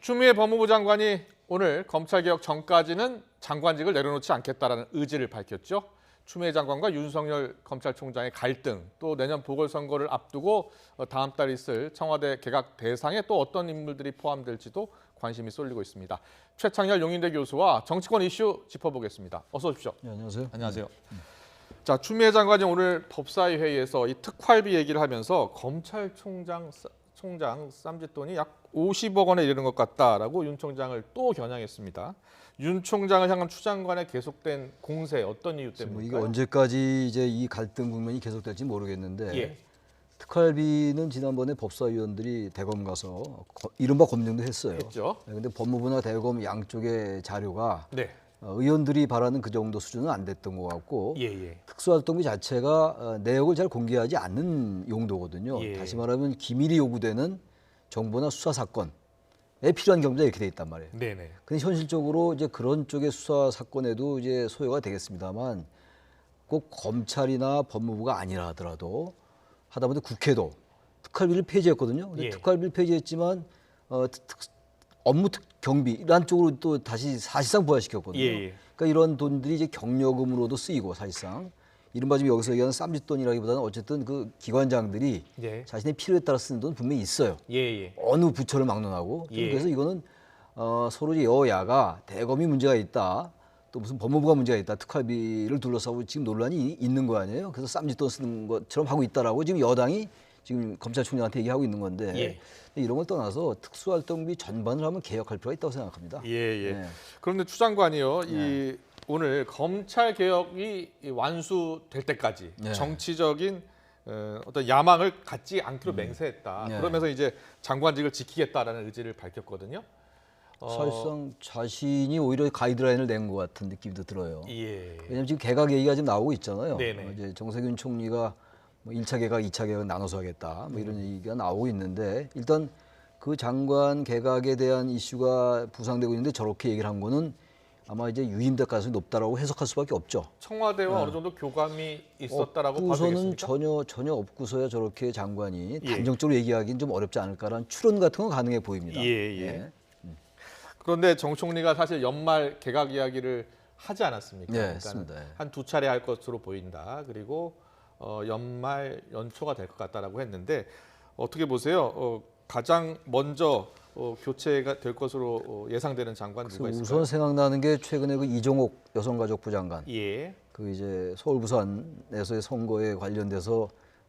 추미애 법무부 장관이 오늘 검찰개혁 전까지는 장관직을 내려놓지 않겠다라는 의지를 밝혔죠. 추미애 장관과 윤석열 검찰총장의 갈등, 또 내년 보궐선거를 앞두고 다음 달 있을 청와대 개각 대상에 또 어떤 인물들이 포함될지도 관심이 쏠리고 있습니다. 최창렬 용인대 교수와 정치권 이슈 짚어보겠습니다. 어서 오십시오. 네, 안녕하세요. 안녕하세요. 자, 추미애 장관이 오늘 법사위 회의에서 이 특활비 얘기를 하면서 검찰총장 쌈짓돈이 약 50억 원에 이르는 것 같다라고 윤 총장을 또 겨냥했습니다. 윤 총장을 향한 추 장관의 계속된 공세 어떤 이유 때문일까요? 이게 언제까지 이제 이 갈등 국면이 계속될지 모르겠는데 예. 특활비는 지난번에 법사위원들이 대검 가서 이른바 검증도 했어요. 했죠. 근데 법무부나 대검 양쪽의 자료가 네. 의원들이 바라는 그 정도 수준은 안 됐던 것 같고 예. 특수활동비 자체가 내역을 잘 공개하지 않는 용도거든요. 예. 다시 말하면 기밀이 요구되는 정보나 수사 사건에 필요한 경우가 이렇게 돼 있단 말이에요. 네네. 근데 현실적으로 이제 그런 쪽의 수사 사건에도 이제 소요가 되겠습니다만 꼭 검찰이나 법무부가 아니라 하더라도 하다못해 국회도 특활비를 폐지했거든요. 근데 예. 특활비를 폐지했지만 업무 경비 이런 쪽으로 또 다시 사실상 부활시켰거든요. 예. 그러니까 이런 돈들이 이제 경력금으로도 쓰이고 사실상 이른바 지금 여기서 얘기하는 쌈짓돈이라기보다는 어쨌든 그 기관장들이 예. 자신의 필요에 따라 쓰는 돈 분명히 있어요. 예. 어느 부처를 막론하고 예. 그래서 이거는 서로 이제 여야가 대검이 문제가 있다 또 무슨 법무부가 문제가 있다 특활비를 둘러싸고 지금 논란이 있는 거 아니에요. 그래서 쌈짓돈 쓰는 것처럼 하고 있다라고 지금 여당이 지금 검찰총장한테 얘기하고 있는 건데 예. 이런 걸 떠나서 특수활동비 전반을 한번 개혁할 필요가 있다고 생각합니다. 예. 네. 그런데 추 장관이요. 오늘 검찰 개혁이 완수될 때까지 네. 정치적인 어떤 야망을 갖지 않기로 맹세했다. 네. 그러면서 이제 장관직을 지키겠다라는 의지를 밝혔거든요. 사실상 자신이 오히려 가이드라인을 낸 것 같은 느낌도 들어요. 예. 왜냐하면 지금 개각 얘기가 지금 나오고 있잖아요. 네네. 이제 정세균 총리가 뭐 1차 개각, 2차 개각 나눠서 하겠다 뭐 이런 얘기가 나오고 있는데 일단 그 장관 개각에 대한 이슈가 부상되고 있는데 저렇게 얘기를 한 거는 아마 이제 유임될 가능성이 높다라고 해석할 수밖에 없죠. 청와대와 어느 정도 교감이 있었다라고 봐도 없고서는 되겠습니까? 전혀 없고서야 저렇게 장관이 예. 단정적으로 얘기하기는 좀 어렵지 않을까라는 추론 같은 건 가능해 보입니다. 예. 그런데 정 총리가 사실 연말 개각 이야기를 하지 않았습니까? 네, 그러니까 했습니다. 한 두 차례 할 것으로 보인다. 그리고 연말 연초가 될 것 같다라고 했는데 어떻게 보세요? 가장 먼저 교체가 될 것으로 예상되는 장관 누가 있을까요? 우선 생각나는 게 최근에 그 이종옥 여성가족부 장관 예. 그 이제 서울 부산에서의 선거에 관련돼서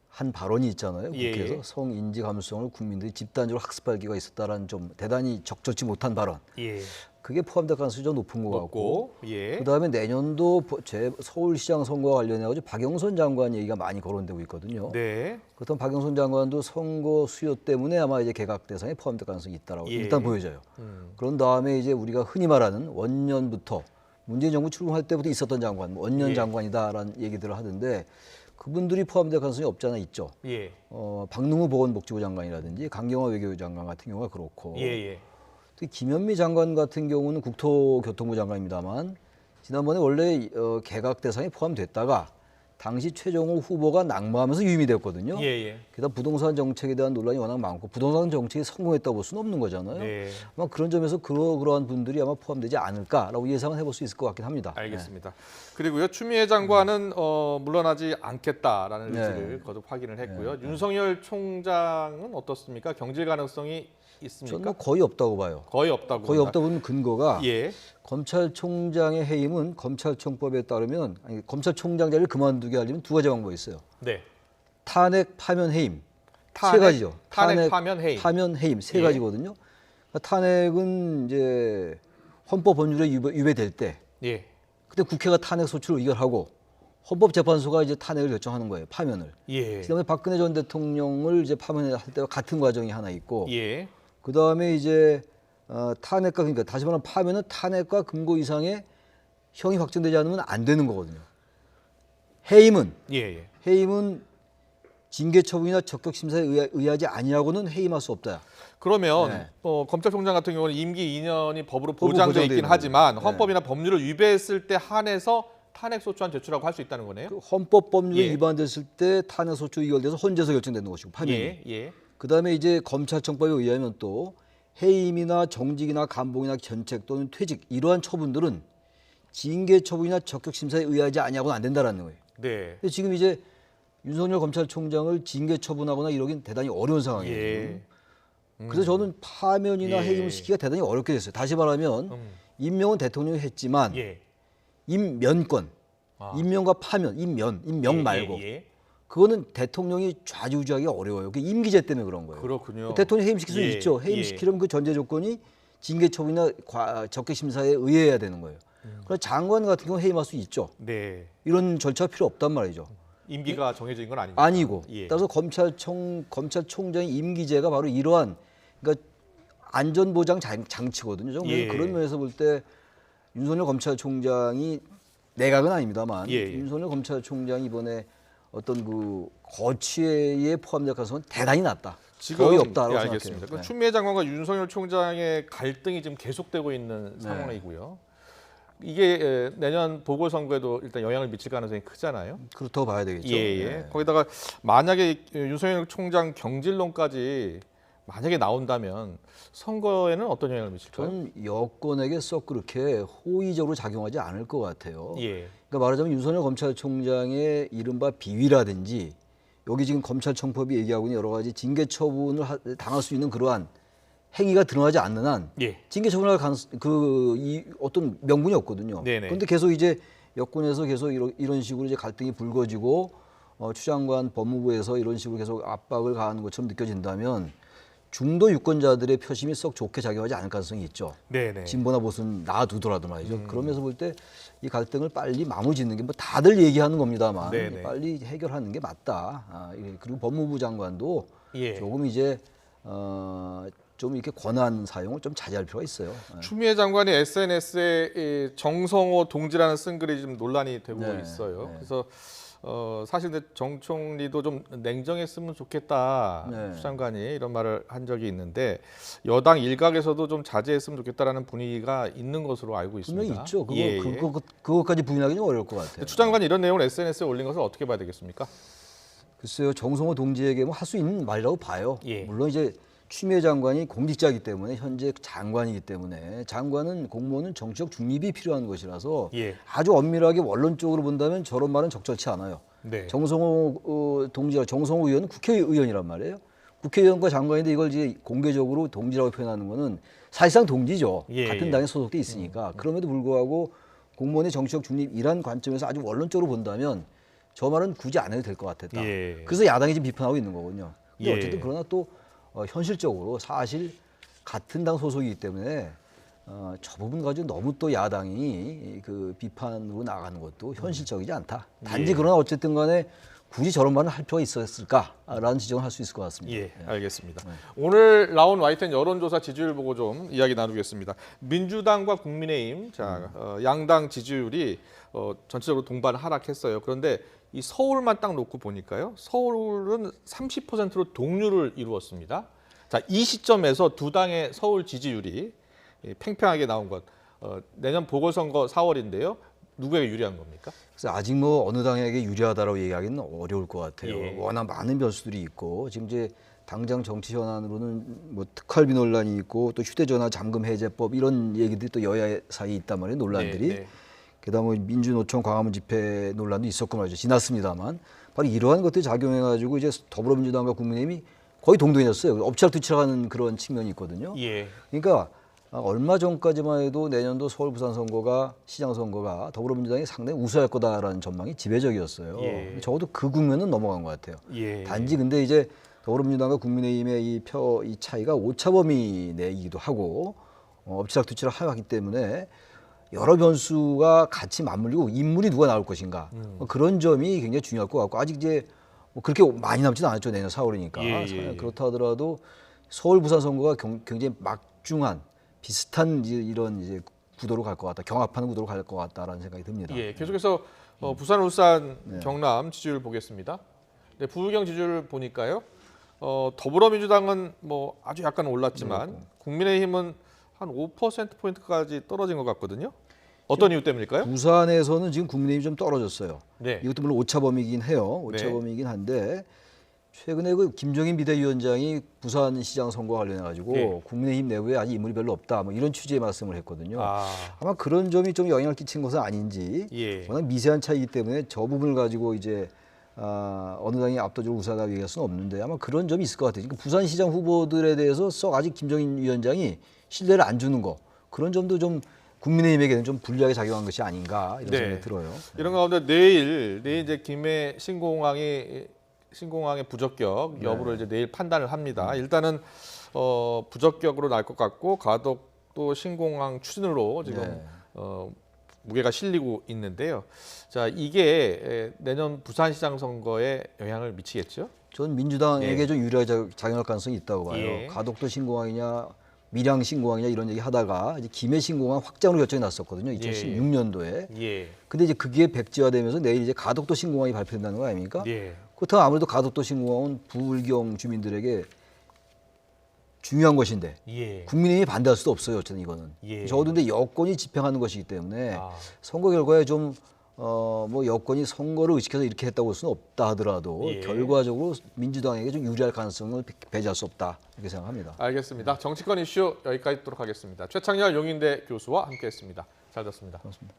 한 발언이 있잖아요. 예. 국회에서 성인지 감수성을 국민들이 집단적으로 학습할 기회가 있었다라는 좀 대단히 적절치 못한 발언. 예. 그게 포함될 가능성이 좀 높은 것 같고. 예. 그다음에 내년도 서울시장 선거와 관련해가지고 박영선 장관 얘기가 많이 거론되고 있거든요. 네. 그렇다면 박영선 장관도 선거 수요 때문에 아마 이제 개각 대상에 포함될 가능성이 있다라고 예. 일단 보여져요. 그런 다음에 이제 우리가 흔히 말하는 원년부터 문재인 정부 출범할 때부터 있었던 장관, 원년 예. 장관이다라는 얘기들을 하는데 그분들이 포함될 가능성이 없지 않아 있죠. 예. 박능우 보건복지부 장관이라든지 강경화 외교부 장관 같은 경우가 그렇고 예. 또 김현미 장관 같은 경우는 국토교통부 장관입니다만 지난번에 원래 개각 대상에 포함됐다가 당시 최종호 후보가 낙마하면서 유임이 됐거든요. 예. 게다가 부동산 정책에 대한 논란이 워낙 많고 부동산 정책이 성공했다고 볼 수는 없는 거잖아요. 네. 아마 그런 점에서 그러한 분들이 아마 포함되지 않을까라고 예상을 해볼 수 있을 것 같긴 합니다. 알겠습니다. 그리고요 추미애 장관은 물러나지 않겠다라는 네. 의지를 거듭 확인을 했고요. 윤석열 총장은 어떻습니까? 경질 가능성이 있습니까? 저는 뭐 거의 없다고 봐요. 거의 없다고. 거의 본다. 없다고 보면 근거가 예. 검찰총장의 해임은 검찰청법에 따르면 검찰총장 자리를 그만두게 하려면 두 가지 방법이 있어요. 네. 탄핵, 파면, 해임. 탄핵, 세 가지죠. 탄핵, 파면, 해임. 파면, 해임 세 예. 가지거든요. 그러니까 탄핵은 이제 헌법 법률에 위배될 때 예. 그때 국회가 탄핵 소추를 의결하고 헌법재판소가 이제 탄핵을 결정하는 거예요. 파면을. 예. 그다음에 박근혜 전 대통령을 이제 파면할 때와 같은 과정이 하나 있고 예. 그다음에 이제 탄핵과 그러니까 다시 말하면 파면은 탄핵과 금고 이상의 형이 확정되지 않으면 안 되는 거거든요. 해임은 예. 징계 처분이나 적격 심사에 의하지 아니하고는 해임할 수 없다. 그러면 네. 검찰총장 같은 경우는 임기 2년이 법으로 법으로 보장돼 보장돼 있긴 있는 하지만 거죠. 헌법이나 법률을 위배했을 때 한해서 탄핵 소추안 제출하고 할 수 있다는 거네요. 그 헌법 법률에 예. 위반됐을 때 탄핵 소추 의결돼서 헌재에서 결정되는 것이고 파면이. 예. 그다음에 이제 검찰청법에 의하면 또 해임이나 정직이나 감봉이나 견책 또는 퇴직 이러한 처분들은 징계 처분이나 적격 심사에 의하지 아니하고는 안 된다라는 거예요. 네. 근데 지금 이제 윤석열 검찰총장을 징계 처분하거나 이러긴 대단히 어려운 상황이에요. 예. 그래서 저는 파면이나 예. 해임을 시키기가 대단히 어렵게 됐어요. 다시 말하면 임명은 대통령이 했지만 예. 임면권, 임명과 파면, 임명 말고 그거는 대통령이 좌지우지하기 어려워요. 그 임기제 때문에 그런 거예요. 그렇군요. 대통령 해임시킬 수 예. 있죠. 해임시키려면 그 전제 조건이 징계 처분이나 적격 심사에 의해야 되는 거예요. 그러나 장관 같은 경우 해임할 수 있죠. 네. 이런 절차가 필요 없단 말이죠. 임기가 정해진 건 아니고. 아니고. 예. 따라서 검찰총장의 임기제가 바로 이러한 그러니까 안전보장 장치거든요. 저는 예. 그런 면에서 볼 때 윤석열 검찰총장이 내각은 아닙니다만 예. 윤석열 검찰총장이 이번에 어떤 그 거취에 포함될 가능성은 대단히 낮다. 지금 거의 없다라고 예, 생각해요. 알겠습니다. 그 네. 추미애 장관과 윤석열 총장의 갈등이 지금 계속되고 있는 상황이고요. 이게 내년 보궐선거에도 일단 영향을 미칠 가능성이 크잖아요. 그렇다고 봐야 되겠죠. 예. 네. 거기다가 만약에 윤석열 총장 경질론까지 만약에 나온다면 선거에는 어떤 영향을 미칠까요? 저는 여권에게 썩 그렇게 호의적으로 작용하지 않을 것 같아요. 예. 그러니까 말하자면 윤석열 검찰총장의 이른바 비위라든지 여기 지금 검찰청법이 얘기하고 있는 여러 가지 징계 처분을 당할 수 있는 그러한 행위가 드러나지 않는 한 예. 징계 처분할 이 어떤 명분이 없거든요. 네네. 그런데 계속 이제 여권에서 계속 이런 식으로 이제 갈등이 불거지고 추 장관 법무부에서 이런 식으로 계속 압박을 가하는 것처럼 느껴진다면 중도 유권자들의 표심이 썩 좋게 작용하지 않을 가능성이 있죠. 네네. 진보나 보수는 놔두더라도 말이죠. 그러면서 볼 때 이 갈등을 빨리 마무리 짓는 게 뭐 다들 얘기하는 겁니다만 네네. 빨리 해결하는 게 맞다. 그리고 법무부 장관도 예. 조금 이제 좀 이렇게 권한 사용을 좀 자제할 필요가 있어요. 추미애 장관이 SNS에 정성호 동지라는 쓴 글이 좀 논란이 되고 네, 있어요. 네. 그래서 사실 근데 정 총리도 좀 냉정했으면 좋겠다. 네. 추 장관이 이런 말을 한 적이 있는데 여당 일각에서도 좀 자제했으면 좋겠다라는 분위기가 있는 것으로 알고 있습니다. 분명히 있죠. 예, 예. 그거까지 부인하기는 어려울 것 같아요. 추 장관이 이런 내용을 SNS에 올린 것을 어떻게 봐야 되겠습니까? 글쎄요, 정성호 동지에게 뭐 할 수 있는 말이라고 봐요. 예. 물론 이제 추미애 장관이 공직자이기 때문에 현재 장관이기 때문에 장관은 공무원은 정치적 중립이 필요한 것이라서 예. 아주 엄밀하게 원론적으로 본다면 저런 말은 적절치 않아요. 네. 정성호 정성호 의원은 국회의원이란 말이에요. 국회의원과 장관인데 이걸 이제 공개적으로 동지라고 표현하는 거는 사실상 동지죠. 예, 같은 예. 당에 소속돼 있으니까. 그럼에도 불구하고 공무원의 정치적 중립이란 관점에서 아주 원론적으로 본다면 저 말은 굳이 안 해도 될 것 같았다. 예. 그래서 야당이 지금 비판하고 있는 거군요. 근데 예. 어쨌든 그러나 또 현실적으로 사실 같은 당 소속이기 때문에 저 부분 가지고 너무 또 야당이 그 비판으로 나가는 것도 현실적이지 않다. 단지 예. 그러나 어쨌든 간에 굳이 저런 말을 할 필요가 있었을까라는 지적을 할 수 있을 것 같습니다. 예, 알겠습니다. 오늘 나온 YTN 여론조사 지지율 보고 좀 이야기 나누겠습니다. 민주당과 국민의힘, 양당 지지율이 전체적으로 동반 하락했어요. 그런데 이 서울만 딱 놓고 보니까요. 서울은 30%로 동률을 이루었습니다. 자, 이 시점에서 두 당의 서울 지지율이 팽팽하게 나온 것. 내년 보궐선거 4월인데요. 누구에게 유리한 겁니까? 그래서 아직 뭐 어느 당에게 유리하다라고 얘기하기는 어려울 것 같아요. 예. 워낙 많은 변수들이 있고 지금 이제 당장 정치 현안으로는 뭐 특활비 논란이 있고 또 휴대전화 잠금 해제법 이런 얘기들이 또 여야 사이에 있단 말이에요. 논란들이. 네, 네. 게다가 뭐 민주노총 광화문 집회 논란도 있었고 말이죠. 지났습니다만 바로 이러한 것들이 작용해가지고 이제 더불어민주당과 국민의힘이 거의 동등해졌어요. 엎치락뒤치락하는 그런 측면이 있거든요. 예. 그러니까 얼마 전까지만 해도 내년도 서울 부산 선거가 시장 선거가 더불어민주당이 상당히 우세할 거다라는 전망이 지배적이었어요. 예. 적어도 그 국면은 넘어간 것 같아요. 예. 단지 근데 이제 더불어민주당과 국민의힘의 이 차이가 오차 범위 내이기도 하고 엎치락뒤치락 하기 때문에 여러 변수가 같이 맞물리고 인물이 누가 나올 것인가 그런 점이 굉장히 중요할 것 같고 아직 이제 뭐 그렇게 많이 남지는 않았죠. 내년 4월이니까 예. 그렇다 하더라도 서울 부산 선거가 굉장히 막중한 비슷한 이런 이제 구도로 갈 것 같다. 경합하는 구도로 갈 것 같다라는 생각이 듭니다. 예, 계속해서 부산, 울산, 경남 지지율 보겠습니다. 네, 부의경 지지율 보니까요. 더불어민주당은 뭐 아주 약간 올랐지만 국민의힘은 한 5%포인트까지 떨어진 것 같거든요. 어떤 이유 때문일까요? 부산에서는 지금 국민의힘이 좀 떨어졌어요. 네. 이것도 물론 오차 범위이긴 해요. 오차 네. 범위이긴 한데 최근에 그 김종인 비대위원장이 부산시장 선거와 관련해 가지고 예. 국민의힘 내부에 아직 인물이 별로 없다, 뭐 이런 취지의 말씀을 했거든요. 아, 아마 그런 점이 좀 영향을 끼친 것은 아닌지. 예. 워낙 미세한 차이기 때문에 저 부분을 가지고 이제 어느 당이 압도적으로 우세하다고 얘기할 수는 없는데 아마 그런 점이 있을 것 같아요. 그러니까 부산시장 후보들에 대해서 썩 아직 김종인 위원장이 신뢰를 안 주는 거, 그런 점도 좀 국민의힘에게는 좀 불리하게 작용한 것이 아닌가 이런 네. 생각이 들어요. 이런 가운데 내일 이제 김해 신공항의 부적격 여부를 이제 내일 판단을 합니다. 일단은 부적격으로 날 것 같고 가덕도 신공항 추진으로 지금 네. 무게가 실리고 있는데요. 자, 이게 내년 부산시장 선거에 영향을 미치겠죠? 전 민주당에게 예. 좀 유리하게 작용할 가능성이 있다고 봐요. 예. 가덕도 신공항이냐 밀양 신공항이냐 이런 얘기 하다가 이제 김해 신공항 확장으로 결정이 났었거든요. 2016년도에. 예. 근데 이제 그게 백지화되면서 내일 이제 가덕도 신공항이 발표된다는 거 아닙니까? 예. 그렇다면 아무래도 가덕도 신공항은 부울경 주민들에게 중요한 것인데 예. 국민의힘이 반대할 수도 없어요. 어쨌든 이거는. 예. 적어도 근데 여권이 집행하는 것이기 때문에 아. 선거 결과에 좀 뭐 여권이 선거를 의식해서 이렇게 했다고 할 수는 없다 하더라도 예. 결과적으로 민주당에게 좀 유리할 가능성을 배제할 수 없다 이렇게 생각합니다. 알겠습니다. 정치권 이슈 여기까지 듣도록 하겠습니다. 최창렬 용인대 교수와 함께했습니다. 잘 들었습니다. 고맙습니다.